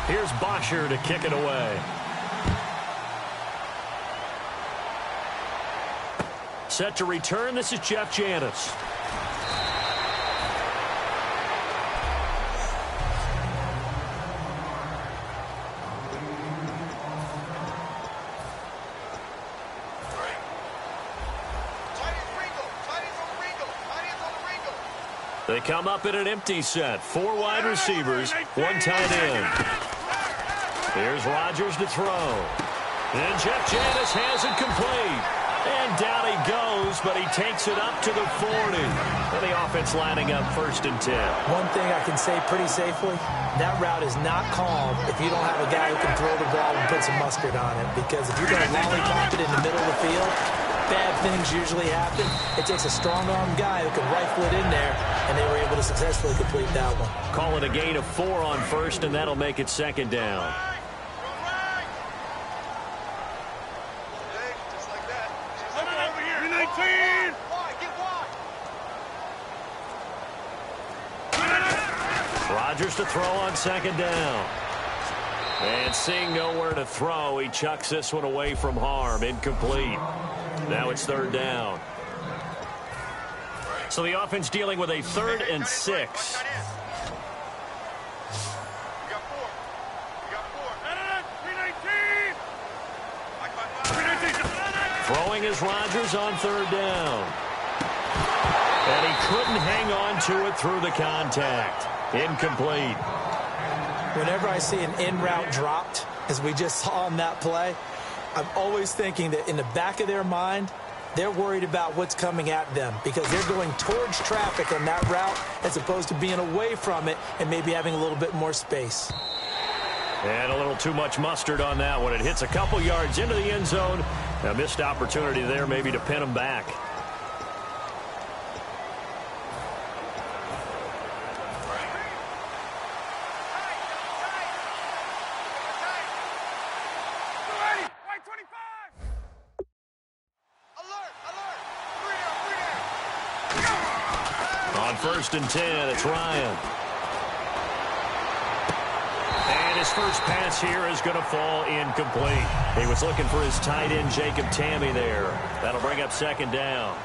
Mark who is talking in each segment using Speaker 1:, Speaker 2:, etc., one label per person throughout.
Speaker 1: Here's Bosher to kick it away. Set to return, this is Jeff Janis. They come up in an empty set. 4 wide receivers, 1 tight end. Here's Rodgers to throw. And Jeff Janis has it complete. And down he goes, but he takes it up to the 40. And the offense lining up 1st and 10.
Speaker 2: One thing I can say pretty safely, that route is not called if you don't have a guy who can throw the ball and put some mustard on it. Because if you're going to lollipop it in the middle of the field, bad things usually happen. It takes a strong-arm guy who can rifle it in there, and they were able to successfully complete that one.
Speaker 1: Call it a gain of 4 on 1st, and that'll make it 2nd down. Rodgers to throw on 2nd down. And seeing nowhere to throw, he chucks this one away from harm. Incomplete. Now it's 3rd down. So the offense dealing with a 3rd and 6. Throwing is Rodgers on 3rd down. And he couldn't hang on to it through the contact. Incomplete.
Speaker 2: Whenever I see an in-route dropped, as we just saw on that play, I'm always thinking that in the back of their mind, they're worried about what's coming at them because they're going towards traffic on that route as opposed to being away from it and maybe having a little bit more space.
Speaker 1: And a little too much mustard on that one. It hits a couple yards into the end zone. A missed opportunity there maybe to pin them back. On 1st and 10, it's Ryan. And his first pass here is going to fall incomplete. He was looking for his tight end, Jacob Tammy, there. That'll bring up 2nd down.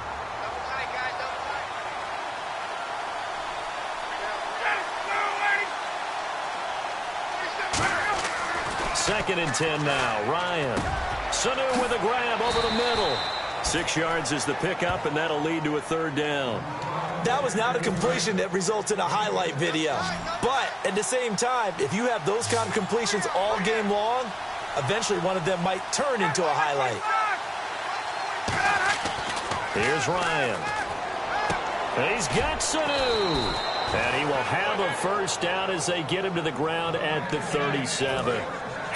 Speaker 1: 2nd and 10 now. Ryan. Sanu with a grab over the middle. 6 yards is the pickup, and that'll lead to a 3rd down.
Speaker 2: That was not a completion that results in a highlight video. But at the same time, if you have those kind of completions all game long, eventually one of them might turn into a highlight.
Speaker 1: Here's Ryan. He's got Sanu. And he will have a 1st down as they get him to the ground at the 37.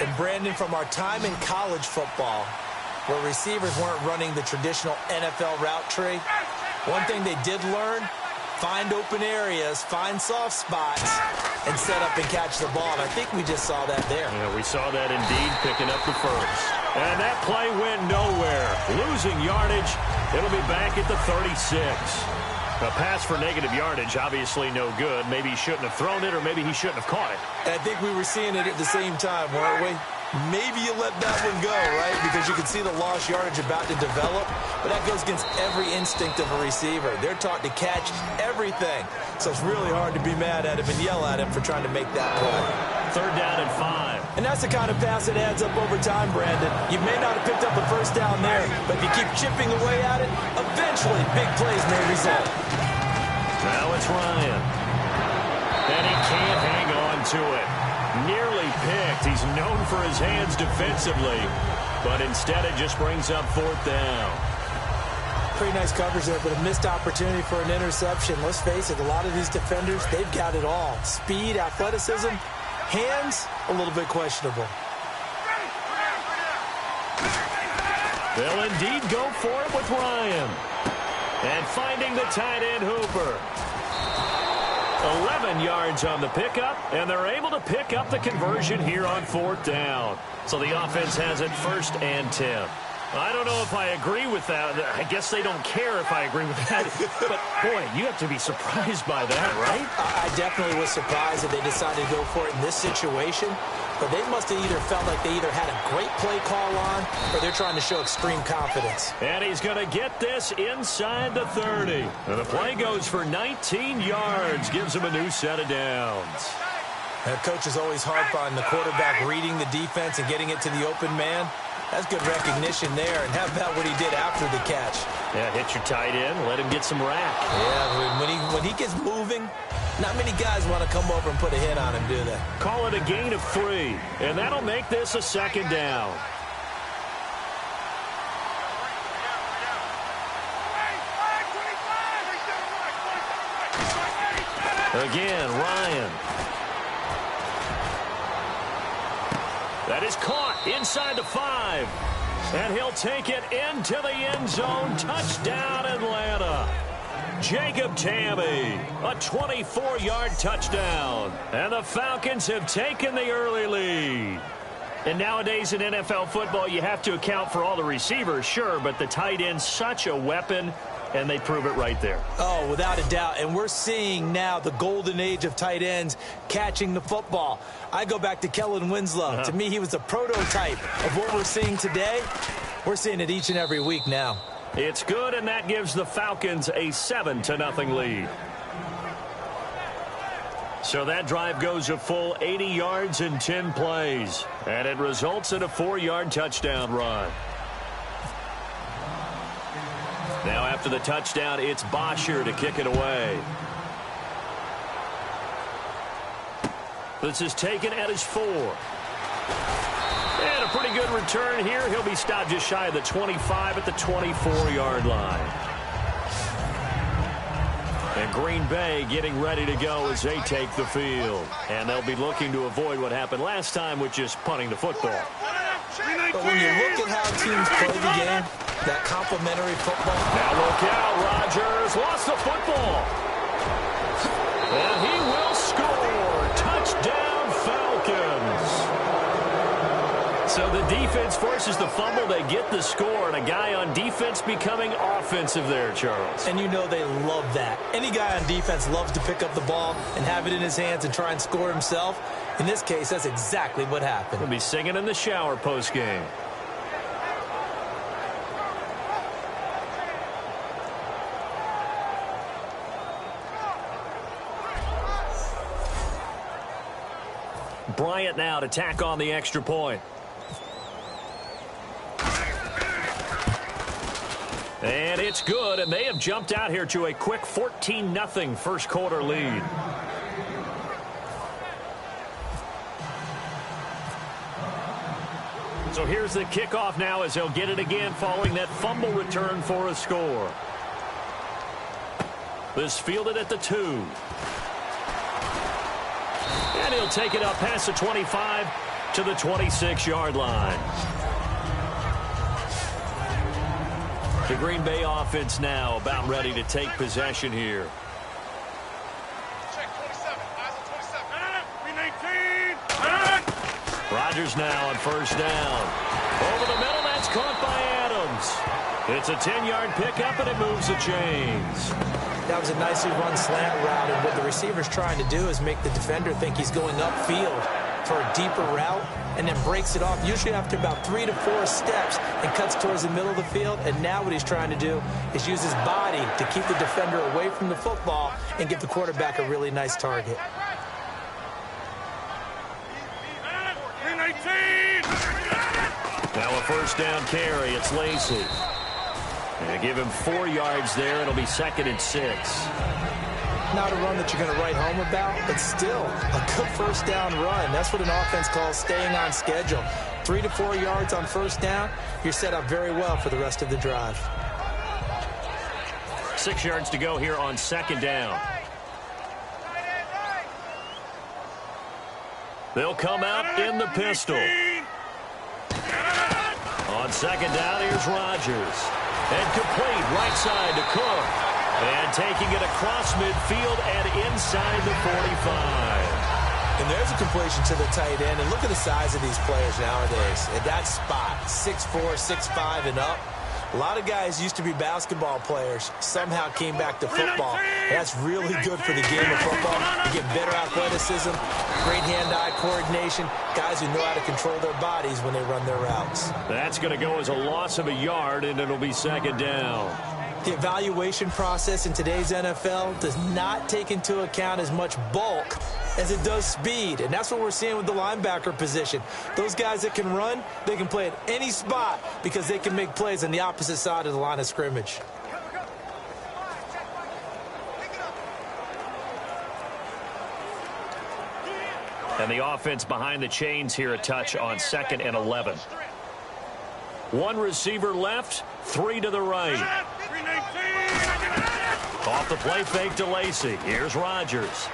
Speaker 2: And Brandon, from our time in college football, where receivers weren't running the traditional NFL route tree, one thing they did learn, find open areas, find soft spots, and set up and catch the ball. And I think we just saw that there.
Speaker 1: Yeah, we saw that indeed, picking up the 1st. And that play went nowhere. Losing yardage. It'll be back at the 36. A pass for negative yardage, obviously no good. Maybe he shouldn't have thrown it, or maybe he shouldn't have caught it.
Speaker 2: And I think we were seeing it at the same time, weren't we? Maybe you let that one go, right? Because you can see the lost yardage about to develop. But that goes against every instinct of a receiver. They're taught to catch everything. So it's really hard to be mad at him and yell at him for trying to make that play.
Speaker 1: 3rd down and 5.
Speaker 2: And that's the kind of pass that adds up over time, Brandon. You may not have picked up a 1st down there, but if you keep chipping away at it, eventually big plays may result.
Speaker 1: Now it's Ryan. And he can't hang on to it. Nearly picked. He's known for his hands defensively, but instead it just brings up 4th down.
Speaker 2: Pretty nice coverage there, but a missed opportunity for an interception. Let's face it, a lot of these defenders, they've got it all. Speed, athleticism, hands, a little bit questionable.
Speaker 1: They'll indeed go for it with Ryan. And finding the tight end Hooper. 11 yards on the pickup, and they're able to pick up the conversion here on 4th down. So the offense has it 1st and 10. I don't know if I agree with that. I guess they don't care if I agree with that. But, boy, you have to be surprised by that, right?
Speaker 2: I definitely was surprised that they decided to go for it in this situation. but they must have either felt like they either had a great play call on or they're trying to show extreme confidence.
Speaker 1: And he's going to get this inside the 30. And the play goes for 19 yards, gives him a new set of downs.
Speaker 2: And coach is always harp on the quarterback reading the defense and getting it to the open man. That's good recognition there. And how about what he did after the catch?
Speaker 1: Yeah, hit your tight end, let him get some rack.
Speaker 2: Yeah, when he gets moving, not many guys want to come over and put a hit on him, do they?
Speaker 1: Call it a gain of 3, and that'll make this a second down. Again, Ryan. That is caught inside the 5. And he'll take it into the end zone. Touchdown, Atlanta. Jacob Tamme, a 24-yard touchdown. And the Falcons have taken the early lead. And nowadays in NFL football, you have to account for all the receivers, sure, but the tight end's such a weapon, and they prove it right there.
Speaker 2: Oh, without a doubt. And we're seeing now the golden age of tight ends catching the football. I go back to Kellen Winslow. To me, he was a prototype of what we're seeing today. We're seeing it each and every week now.
Speaker 1: It's good, and that gives the Falcons a 7-0 lead. So that drive goes a full 80 yards in 10 plays, and it results in a 4-yard touchdown run. Now after the touchdown, it's Bosher to kick it away. This is taken at his 4. And a pretty good return here. He'll be stopped just shy of the 25 at the 24-yard line. And Green Bay getting ready to go as they take the field. And they'll be looking to avoid what happened last time with just punting the football.
Speaker 2: But when you look at how teams play the game, that complementary football.
Speaker 1: Now look out, Rodgers lost the football. And he will score. Touchdown, Falcons. So the defense forces the fumble. They get the score, and a guy on defense becoming offensive there, Charles.
Speaker 2: And you know they love that. Any guy on defense loves to pick up the ball and have it in his hands and try and score himself. In this case, that's exactly what happened.
Speaker 1: He'll be singing in the shower post-game. Bryant now to tack on the extra point. And it's good, and they have jumped out here to a quick 14-0 first quarter lead. So here's the kickoff now as they'll get it again following that fumble return for a score. This fielded at the 2. And he'll take it up past the 25 to the 26-yard line. The Green Bay offense now about ready to take possession here. Rodgers now on first down. Over the middle, that's caught by Adams. It's a 10-yard pickup, and it moves the chains.
Speaker 2: That was a nicely run slant route, and what the receiver's trying to do is make the defender think he's going upfield for a deeper route and then breaks it off, usually after about 3 to 4 steps, and cuts towards the middle of the field. And now what he's trying to do is use his body to keep the defender away from the football and give the quarterback a really nice target.
Speaker 1: Now a first down carry. It's Lacy. And give him 4 yards there. It'll be 2nd and 6.
Speaker 2: Not a run that you're going to write home about, but still a good first down run. That's what an offense calls staying on schedule. 3 to 4 yards on first down, you're set up very well for the rest of the drive.
Speaker 1: 6 yards to go here on 2nd down. They'll come out in the pistol. On 2nd down, here's Rodgers. And complete right side to Cook. And taking it across midfield and inside the 45.
Speaker 2: And there's a completion to the tight end. And look at the size of these players nowadays. At that spot, 6'4", 6'5", and up. A lot of guys used to be basketball players, somehow came back to football. That's really good for the game of football. You get better athleticism, great hand-eye coordination, guys who know how to control their bodies when they run their routes.
Speaker 1: That's going to go as a loss of a yard, and it'll be second down.
Speaker 2: The evaluation process in today's NFL does not take into account as much bulk as it does speed, and that's what we're seeing with the linebacker position. Those guys that can run, they can play at any spot because they can make plays on the opposite side of the line of scrimmage.
Speaker 1: And the offense behind the chains here a touch on 2nd and 11. One receiver left, 3 to the right. Off the play fake to Lacy. Here's Rodgers.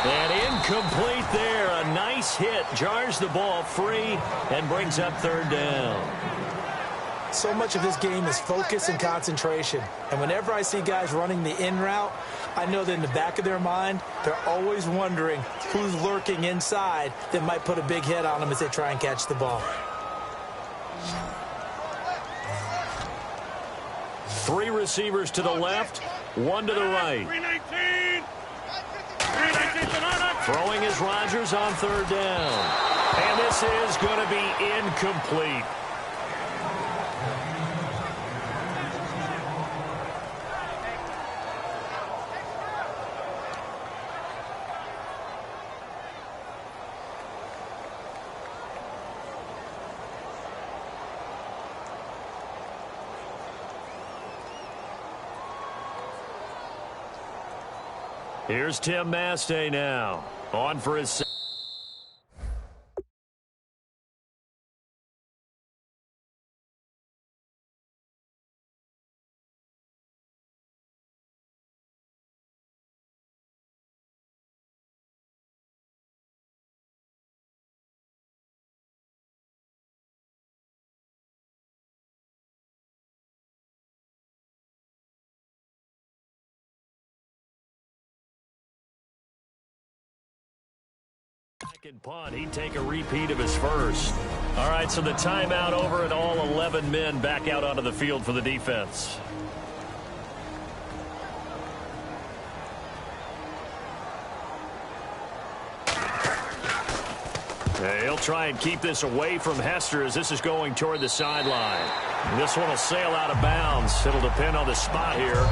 Speaker 1: And incomplete there. A nice hit. Jars the ball free and brings up 3rd down.
Speaker 2: So much of this game is focus and concentration. And whenever I see guys running the in route, I know that in the back of their mind, they're always wondering who's lurking inside that might put a big hit on them as they try and catch the ball.
Speaker 1: 3 receivers to the left, 1 to the right. Throwing is Rodgers on 3rd down. And this is going to be incomplete. Here's Tim Mastay now, on for his... Second punt, he'd take a repeat of his first. All right, so the timeout over and all 11 men back out onto the field for the defense. He'll try and keep this away from Hester as this is going toward the sideline. This one will sail out of bounds. It'll depend on the spot here.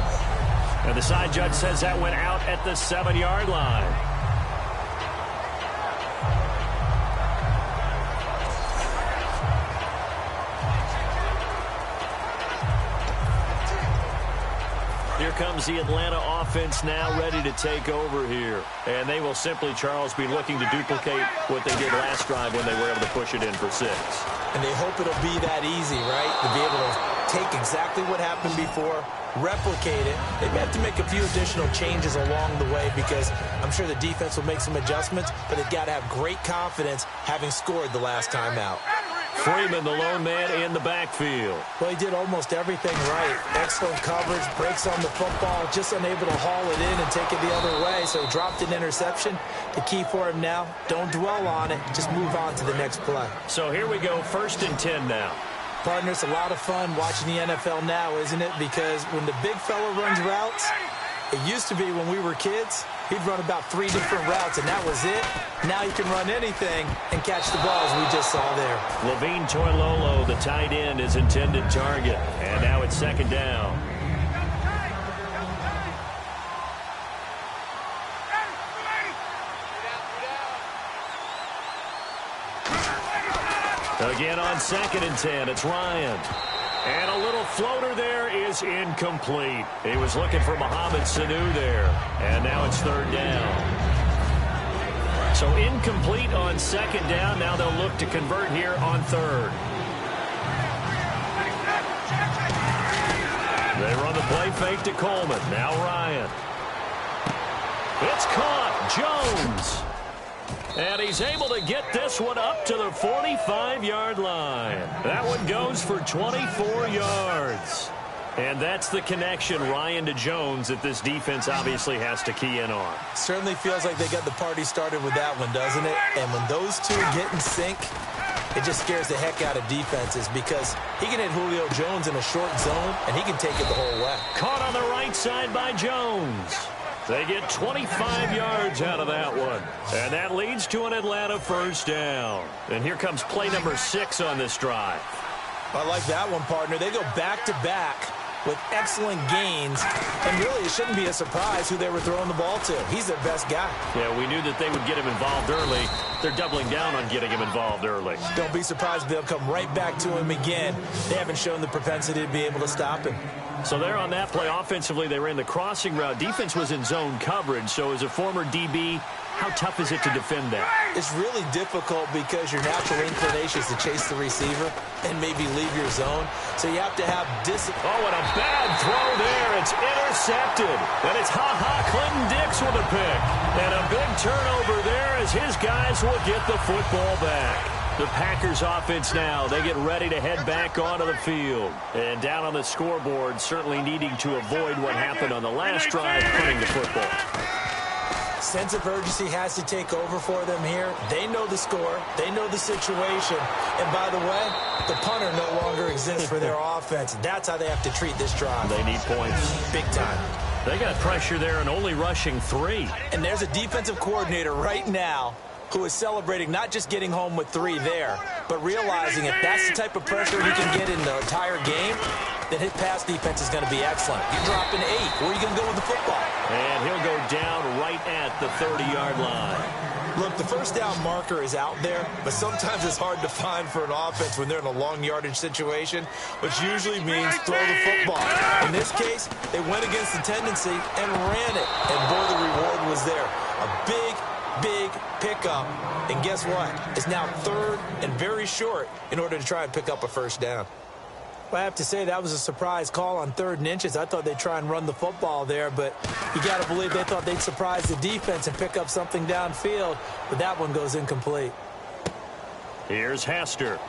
Speaker 1: And the side judge says that went out at the 7-yard line. Here comes the Atlanta offense now ready to take over here. And they will simply, Charles, be looking to duplicate what they did last drive when they were able to push it in for 6.
Speaker 2: And they hope it'll be that easy, right? To be able to take exactly what happened before, replicate it. They may have to make a few additional changes along the way because I'm sure the defense will make some adjustments, but they've got to have great confidence having scored the last time out.
Speaker 1: Freeman, the lone man in the backfield.
Speaker 2: Well, he did almost everything right. Excellent coverage, breaks on the football, just unable to haul it in and take it the other way, so he dropped an interception. The key for him now, don't dwell on it, just move on to the next play.
Speaker 1: So here we go, 1st and 10 now.
Speaker 2: Partner, it's a lot of fun watching the NFL now, isn't it? Because when the big fella runs routes, it used to be when we were kids, he'd run about 3 different routes, and that was it. Now he can run anything and catch the ball, as we just saw there.
Speaker 1: Levine Toilolo, the tight end, is intended target. And now it's 2nd down. Again on 2nd and 10, it's Ryan. And a little floater there is incomplete. He was looking for Mohamed Sanu there. And now it's 3rd down. So incomplete on 2nd down. Now they'll look to convert here on 3rd. They run the play fake to Coleman. Now Ryan. It's caught. Jones. And he's able to get this one up to the 45-yard line. That one goes for 24 yards. And that's the connection, Ryan to Jones, that this defense obviously has to key in on.
Speaker 2: Certainly feels like they got the party started with that one, doesn't it? And when those two get in sync, it just scares the heck out of defenses because he can hit Julio Jones in a short zone, and he can take it the whole way.
Speaker 1: Caught on the right side by Jones. They get 25 yards out of that one. And that leads to an Atlanta first down. And here comes play number 6 on this drive.
Speaker 2: I like that one, partner. They go back-to-back with excellent gains, and really it shouldn't be a surprise who they were throwing the ball to. He's their best guy.
Speaker 1: Yeah, we knew that they would get him involved early. They're doubling down on getting him involved early.
Speaker 2: Don't be surprised if they'll come right back to him again. They haven't shown the propensity to be able to stop him.
Speaker 1: So there on that play, offensively, they ran the crossing route. Defense was in zone coverage, so as a former DB, how tough is it to defend that?
Speaker 2: It's really difficult because your natural inclination is to chase the receiver and maybe leave your zone. So you have to have discipline.
Speaker 1: Oh, and a bad throw there. It's intercepted. And it's Clinton Dix with a pick. And a big turnover there as his guys will get the football back. The Packers offense now, they get ready to head back onto the field. And down on the scoreboard, certainly needing to avoid what happened on the last drive, punting the football.
Speaker 2: Sense of urgency has to take over for them here. They know the score. They know the situation. And by the way, the punter no longer exists for their offense. That's how they have to treat this drive.
Speaker 1: They need points.
Speaker 2: Big time.
Speaker 1: They got pressure there and only rushing 3.
Speaker 2: And there's a defensive coordinator right now who is celebrating not just getting home with 3 there, but realizing if that's the type of pressure he can get in the entire game, then his pass defense is going to be excellent. You're dropping 8. Where are you going to go with the football?
Speaker 1: And he'll go down right at the 30-yard line.
Speaker 2: Look, the first down marker is out there, but sometimes it's hard to find for an offense when they're in a long yardage situation, which usually means throw the football. In this case, they went against the tendency and ran it. And boy, the reward was there. A big pickup. And guess what? It's now 3rd and very short in order to try and pick up a first down. Well, I have to say that was a surprise call on 3rd and inches. I thought they'd try and run the football there, but you got to believe they thought they'd surprise the defense and pick up something downfield, but that one goes incomplete.
Speaker 1: Here's Hester.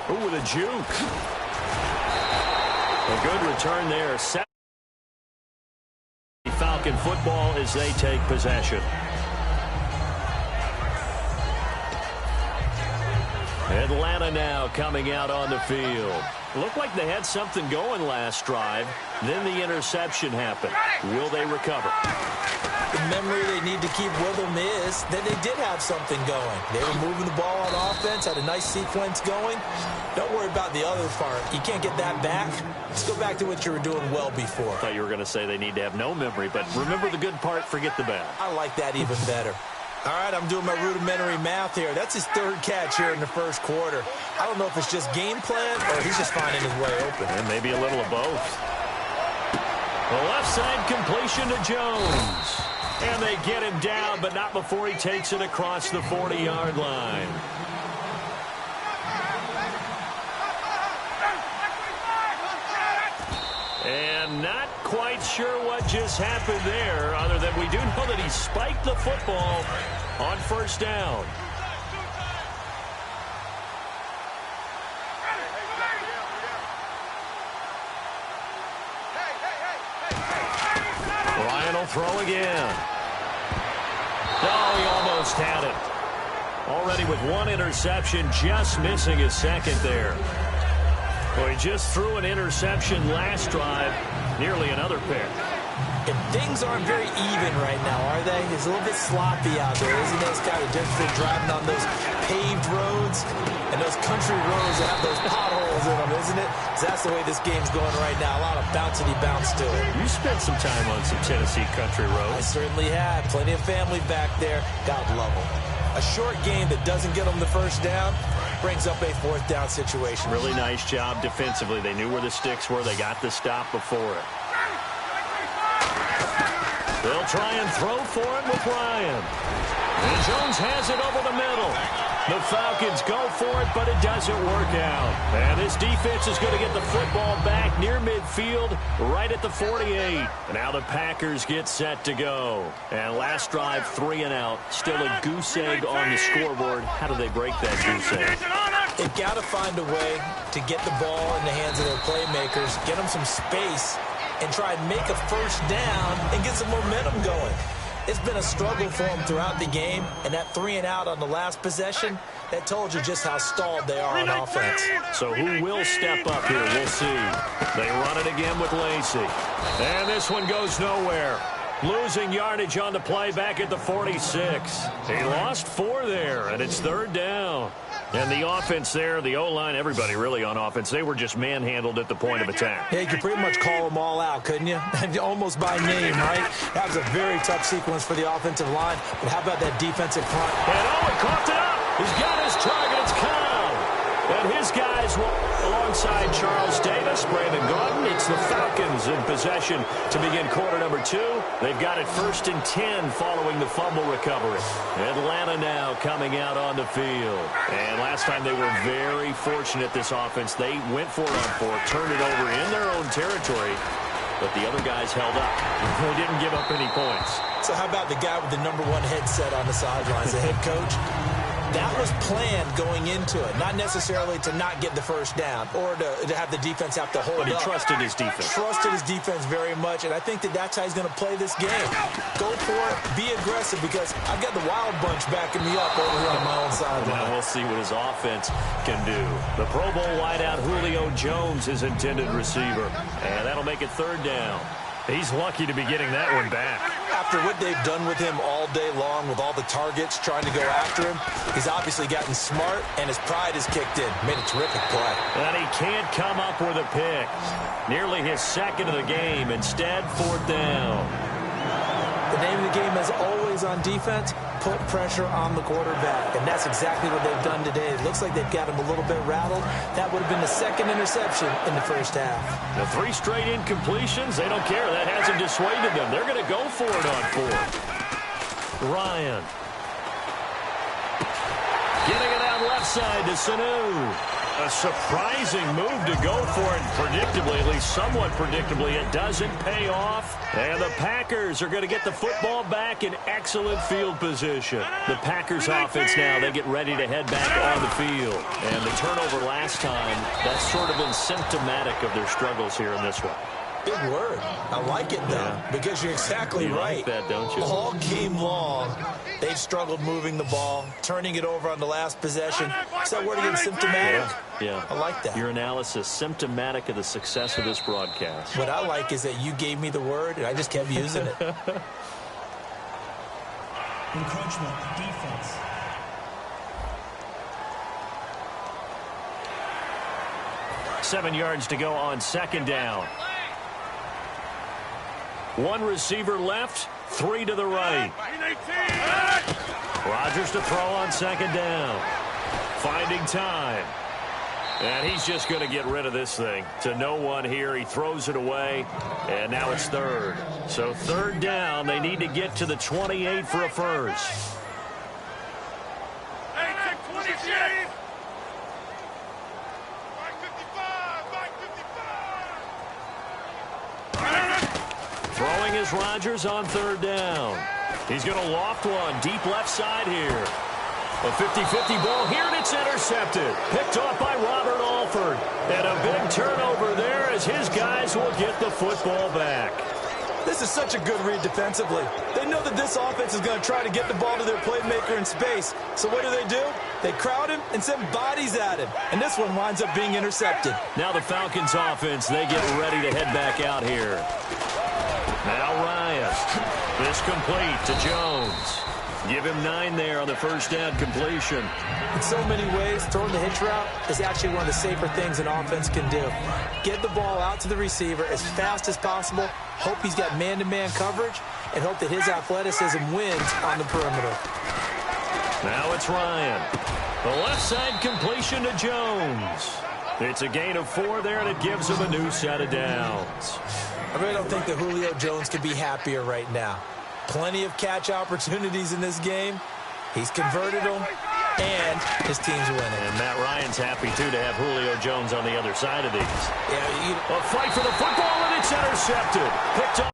Speaker 1: Ooh, with a juke. A good return there. Falcon football as they take possession. Atlanta now coming out on the field. Looked like they had something going last drive. Then the interception happened. Will they recover?
Speaker 2: The memory they need to keep with them is that they did have something going. They were moving the ball on offense, had a nice sequence going. Don't worry about the other part. You can't get that back. Let's go back to what you were doing well before.
Speaker 1: I thought you were going to say they need to have no memory, but remember the good part, forget the bad.
Speaker 2: I like that even better. All right, I'm doing my rudimentary math here. That's his 3rd catch here in the first quarter. I don't know if it's just game plan or he's just finding his way open.
Speaker 1: And maybe a little of both. The left side completion to Jones. And they get him down, but not before he takes it across the 40-yard line. And not quite sure what just happened there, other than we do know that he spiked the football on first down. Ryan will throw again. Oh, he almost had it. Already with 1 interception, just missing his 2nd there. Well, he just threw an interception last drive, nearly another pick.
Speaker 2: And things aren't very even right now, are they? It's a little bit sloppy out there, isn't it? It's kind of different driving on those paved roads and those country roads that have those potholes in them, isn't it? 'Cause that's the way this game's going right now. A lot of bouncy bounce to it.
Speaker 1: You spent some time on some Tennessee country roads.
Speaker 2: I certainly have. Plenty of family back there. God love them. A short game that doesn't get them the first down brings up a 4th down situation.
Speaker 1: Really nice job defensively. They knew where the sticks were. They got the stop before it. They'll try and throw for it with Ryan. And Jones has it over the middle. The Falcons go for it, but it doesn't work out. And this defense is going to get the football back near midfield, right at the 48. And now the Packers get set to go. And last drive, 3 and out. Still a goose egg on the scoreboard. How do they break that goose egg?
Speaker 2: They've got to find a way to get the ball in the hands of their playmakers, get them some space, and try and make a first down and get some momentum going. It's been a struggle for them throughout the game, and that 3-and-out on the last possession, that told you just how stalled they are on offense.
Speaker 1: So who will step up here? We'll see. They run it again with Lacey. And this one goes nowhere. Losing yardage on the play back at the 46. He lost 4 there, and it's 3rd down. And the offense there, the O-line, everybody really on offense, they were just manhandled at the point of attack.
Speaker 2: Yeah, you could pretty much call them all out, couldn't you? Almost by name, right? That was a very tough sequence for the offensive line. But how about that defensive front?
Speaker 1: And Owen coughed it up. He's got his target. It's Cobb. And his guys will, alongside Charles Davis, Brandon Gordon. It's the Falcons in possession to begin quarter number 2. They've got it 1st and 10 following the fumble recovery. Atlanta now coming out on the field. And last time they were very fortunate, this offense. They went 4 on 4, turned it over in their own territory, but the other guys held up. They didn't give up any points.
Speaker 2: So how about the guy with the #1 headset on the sidelines, the head coach? That was planned going into it, not necessarily to not get the first down or to have the defense have to hold up.
Speaker 1: But he trusted his defense.
Speaker 2: Trusted his defense very much, and I think that's how he's going to play this game. Go for it, be aggressive, because I've got the Wild Bunch backing me up over here on my own sideline.
Speaker 1: Now we'll see what his offense can do. The Pro Bowl wideout Julio Jones, his intended receiver, and that'll make it 3rd down. He's lucky to be getting that one back.
Speaker 2: After what they've done with him all day long with all the targets trying to go after him, he's obviously gotten smart, and his pride has kicked in. Made a terrific play.
Speaker 1: And he can't come up with a pick. Nearly his 2nd of the game. Instead, 4th down.
Speaker 2: The name of the game is always on defense, put pressure on the quarterback. And that's exactly what they've done today. It looks like they've got him a little bit rattled. That would have been the 2nd interception in the first half.
Speaker 1: The 3 straight incompletions, they don't care. That hasn't dissuaded them. They're going to go for it on 4th. Ryan. Getting it out left side to Sanu. A surprising move to go for it predictably, at least somewhat predictably. It doesn't pay off. And the Packers are going to get the football back in excellent field position. The Packers offense now, they get ready to head back on the field. And the turnover last time, that's sort of been symptomatic of their struggles here in this one.
Speaker 2: Big word. I like it, though, because you're exactly right.
Speaker 1: Like that, don't you?
Speaker 2: All game long, they've struggled moving the ball, turning it over on the last possession. Is that word again, symptomatic?
Speaker 1: Yeah.
Speaker 2: I like that.
Speaker 1: Your analysis, symptomatic of the success of this broadcast.
Speaker 2: What I like is that you gave me the word, and I just kept using it.
Speaker 3: Encroachment, defense.
Speaker 1: Seven yards to go on 2nd down. 1 receiver left, 3 to the right. Rodgers to throw on 2nd down. Finding time. And he's just going to get rid of this thing. To no one here. He throws it away. And now it's 3rd. So 3rd down. They need to get to the 28 for a first. Throwing is Rodgers on 3rd down. He's going to loft one deep left side here. A 50-50 ball here, and it's intercepted. Picked off by Robert Alford. And a big turnover there as his guys will get the football back.
Speaker 2: This is such a good read defensively. They know that this offense is going to try to get the ball to their playmaker in space. So what do? They crowd him and send bodies at him. And this one winds up being intercepted.
Speaker 1: Now the Falcons offense, they get ready to head back out here. Now Ryan. This complete to Jones. Give him 9 there on the first down completion.
Speaker 2: In so many ways, throwing the hitch route is actually one of the safer things an offense can do. Get the ball out to the receiver as fast as possible, hope he's got man-to-man coverage, and hope that his athleticism wins on the perimeter.
Speaker 1: Now it's Ryan. The left side completion to Jones. It's a gain of 4 there, and it gives him a new set of downs.
Speaker 2: I really don't think that Julio Jones could be happier right now. Plenty of catch opportunities in this game. He's converted them, and his team's winning.
Speaker 1: And Matt Ryan's happy, too, to have Julio Jones on the other side of these.
Speaker 2: Yeah,
Speaker 1: a fight for the football, and it's intercepted. Picked